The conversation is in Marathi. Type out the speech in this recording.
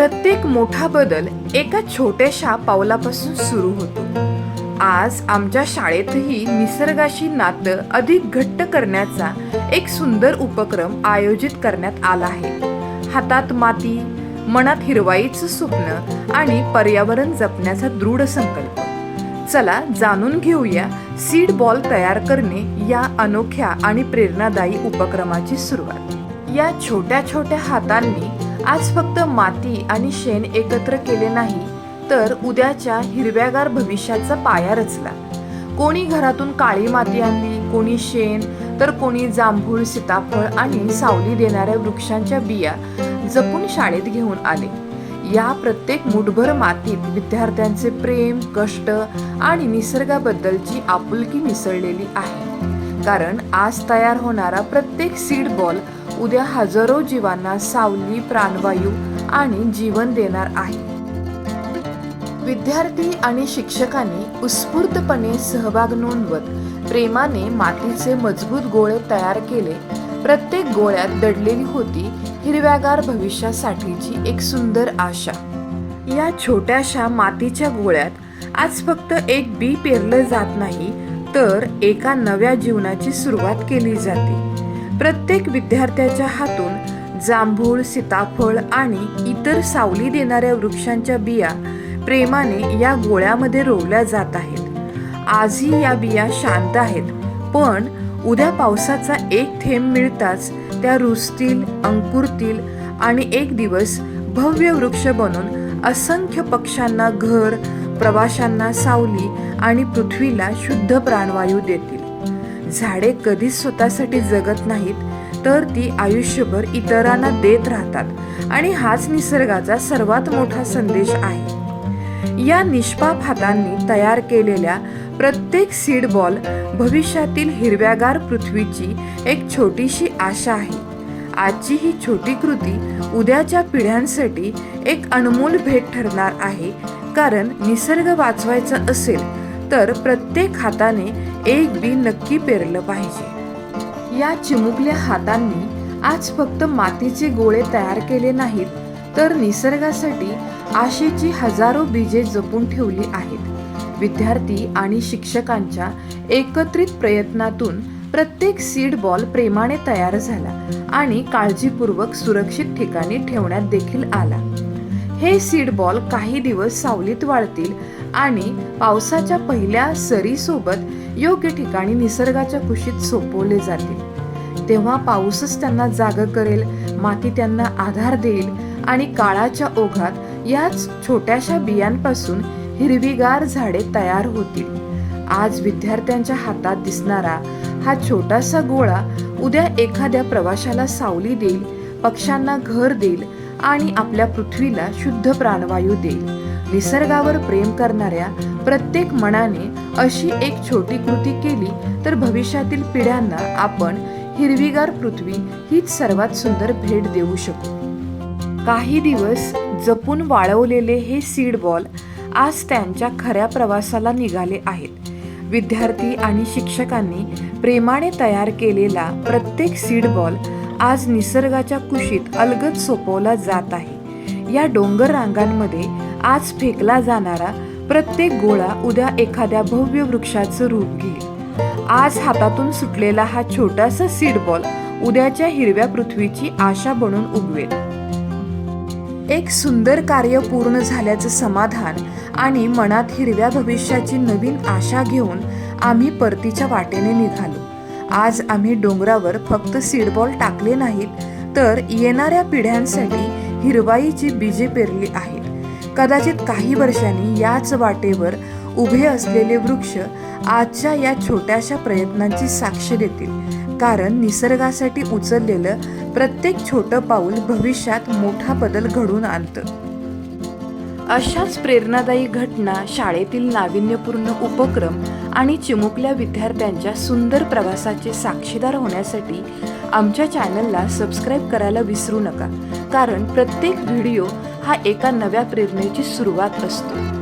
प्रत्येक मोठा बदल एका छोट्याशा पावलापासून सुरू होतो. आज आमच्या शाळेतही निसर्गाशी नातं अधिक घट्ट करण्याचा एक सुंदर उपक्रम आयोजित करण्यात आला आहे. हातात माती, मनात हिरवाईचं स्वप्न आणि पर्यावरण जपण्याचा दृढ संकल्प. चला जाणून घेऊया सीड बॉल तयार करणे या अनोख्या आणि प्रेरणादायी उपक्रमाची सुरुवात. या छोट्या छोट्या हातांनी आज फक्त माती आणि शेण एकत्र केले नाही, तर उद्याच्या हिरव्यागार भविष्याचा पाया रचला. कोणी घरातून काळी माती आणली, कोणी शेण, तर कोणी जांभूळ, सीताफळ आणि सावली देणाऱ्या वृक्षांच्या बिया जपून शाळेत घेऊन आले. या प्रत्येक मुठभर मातीत विद्यार्थ्यांचे प्रेम, कष्ट आणि निसर्गाबद्दलची आपुलकी मिसळलेली आहे. कारण आज तयार होणारा प्रत्येक सीड बॉल उद्या हजारो जीवांना सावली, प्राणवायू आणि जीवन देणार आहे. विद्यार्थी आणि शिक्षकांनी उत्स्फूर्तपणे सहभाग नोंदवत प्रेमाने मातीचे मजबूत गोळे तयार केले. प्रत्येक गोळ्यात दडलेली होती हिरव्यागार भविष्यासाठीची एक सुंदर आशा. या छोट्याशा मातीच्या गोळ्यात आज फक्त एक बी पेरलं जात नाही, तर एका नव्या जीवनाची सुरुवात केली जाते. प्रत्येक विद्यार्थ्याच्या हातून जांभूळ, सीताफळ आणि इतर सावली देणाऱ्या वृक्षांच्या बिया प्रेमाने या गोळ्यामध्ये रोवल्या जात आहेत. आजही या बिया शांत आहेत, पण उद्या पावसाचा एक थेंब मिळताच त्या रुजतील, अंकुरतील आणि एक दिवस भव्य वृक्ष बनून असंख्य पक्ष्यांना घर, प्रवाशांना सावली आणि पृथ्वीला शुद्ध प्राणवायू देतील. झाडे कधीच स्वतःसाठी जगत नाहीत, तर ती आयुष्यभर इतरांना देत राहतात आणि हाच निसर्गाचा सर्वात मोठा संदेश आहे. या निष्पाप हातांनी तयार केलेल्या प्रत्येक सीड बॉल भविष्यातील हिरव्यागार पृथ्वीची एक छोटीशी आशा आहे. आजची ही छोटी कृती उद्याच्या पिढ्यांसाठी एक अनमोल भेट ठरणार आहे. कारण निसर्ग वाचवायचा असेल तर प्रत्येक हाताने एक बी नक्की पेरलं पाहिजे. या चिमुकल्या हातांनी आज फक्त मातीचे गोळे तयार केले नाहीत, तर निसर्गासाठी आशेची हजारो बीजे जपून ठेवली आहेत. विद्यार्थी आणि शिक्षकांच्या एकत्रित प्रयत्नातून प्रत्येक सीड बॉल प्रेमाने तयार झाला आणि काळजीपूर्वक सुरक्षित ठिकाणी ठेवण्यात देखील आला. हे सीड बॉल काही दिवस सावलीत वाळतील आणि पावसाच्या पहिल्या सरीसोबत योग्य ठिकाणी निसर्गाच्या कुशीत सोपवले जातील. तेव्हा पाऊसच त्यांना जाग करेल, माती त्यांना आधार देईल आणि काळाच्या ओघात याच छोट्याशा बियांपासून हिरवीगार झाडे तयार होतील. आज विद्यार्थ्यांच्या हातात दिसणारा हा छोटासा गोळा उद्या एखाद्या प्रवाशाला सावली देईल, पक्ष्यांना घर देईल आणि आपल्या पृथ्वीला शुद्ध प्राणवायू देईल. निसर्गावर प्रेम करणाऱ्या प्रत्येक मनाने अशी एक छोटी कृती केली तर भविष्यातील पिढ्यांना आपण हिरवीगार पृथ्वी हीच सर्वात सुंदर भेट देऊ शकू. काही दिवस जपून वाळवलेले हे सीड बॉल आज त्यांच्या खऱ्या प्रवासाला निघाले आहेत. विद्यार्थी आणि शिक्षकांनी प्रेमाने तयार केलेला प्रत्येक सीड बॉल आज निसर्गाच्या कुशीत अलगद सोपवला जात आहे. या डोंगर रांगांमध्ये आज फेकला जाणारा प्रत्येक गोळा उद्या एखाद्या भव्य वृक्षाचं रूप घेईल. आज हातातून सुटलेला हा छोटासा सीड बॉल उद्याच्या हिरव्या पृथ्वीची आशा बनून उगवेल. एक सुंदर कार्य पूर्ण झाल्याचं समाधान आणि मनात हिरव्या भविष्याची नवीन आशा घेऊन आम्ही परतीच्या वाटेने निघालो. आज आम्ही डोंगरावर फक्त सीड बॉल टाकले नाहीत, तर येणाऱ्या पिढ्यांसाठी हिरवाईची बीजे पेरली आहेत. कदाचित काही वर्षांनी याच वाटेवर उभे असलेले वृक्ष आजच्या या छोट्याशा प्रयत्नांची साक्ष देतील. कारण निसर्गासाठी उचललेलं प्रत्येक छोटं पाऊल भविष्यात मोठा बदल घडवून आणतं. अशाच प्रेरणादायी घटना, शाळेतील नाविन्यपूर्ण उपक्रम आणि चिमुकल्या विद्यार्थ्यांच्या सुंदर प्रवासाचे साक्षीदार होण्यासाठी आमच्या चॅनलला सबस्क्राईब करायला विसरू नका. कारण प्रत्येक व्हिडिओ हा एका नव्या प्रेरणेची सुरुवात असतो.